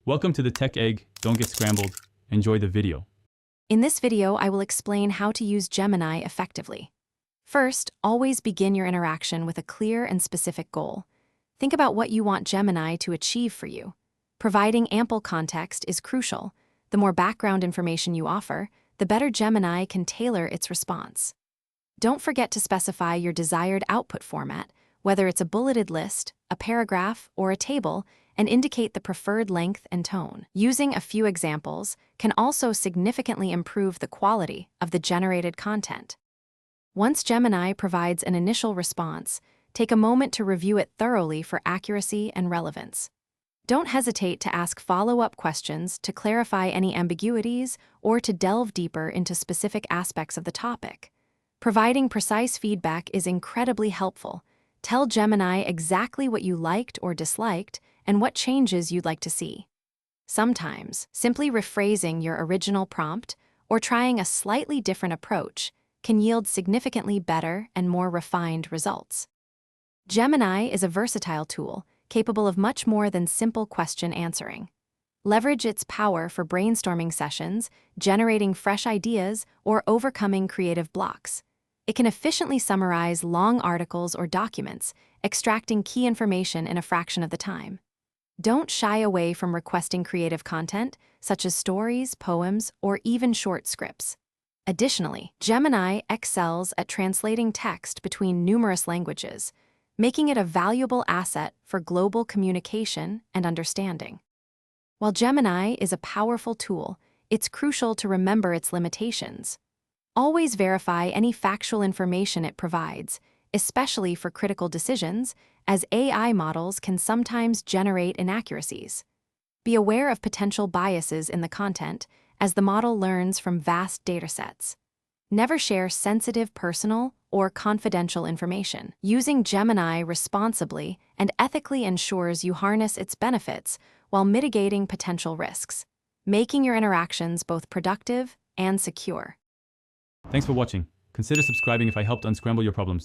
Welcome to the Tech Egg. Don't get scrambled. Enjoy the video. In this video, I will explain how to use Gemini effectively. First, always begin your interaction with a clear and specific goal. Think about what you want Gemini to achieve for you. Providing ample context is crucial. The more background information you offer, the better Gemini can tailor its response. Don't forget to specify your desired output format, whether it's a bulleted list, a paragraph, or a table, and indicate the preferred length and tone. Using a few examples can also significantly improve the quality of the generated content. Once Gemini provides an initial response, take a moment to review it thoroughly for accuracy and relevance. Don't hesitate to ask follow-up questions to clarify any ambiguities or to delve deeper into specific aspects of the topic. Providing precise feedback is incredibly helpful. Tell Gemini exactly what you liked or disliked and what changes you'd like to see. Sometimes, simply rephrasing your original prompt or trying a slightly different approach can yield significantly better and more refined results. Gemini is a versatile tool capable of much more than simple question answering. Leverage its power for brainstorming sessions, generating fresh ideas, or overcoming creative blocks. It can efficiently summarize long articles or documents, extracting key information in a fraction of the time. Don't shy away from requesting creative content, such as stories, poems, or even short scripts. Additionally, Gemini excels at translating text between numerous languages, making it a valuable asset for global communication and understanding. While Gemini is a powerful tool, it's crucial to remember its limitations. Always verify any factual information it provides, especially for critical decisions, as AI models can sometimes generate inaccuracies. Be aware of potential biases in the content, as the model learns from vast datasets. Never share sensitive personal or confidential information. Using Gemini responsibly and ethically ensures you harness its benefits while mitigating potential risks, making your interactions both productive and secure. Thanks for watching. Consider subscribing if I helped unscramble your problems.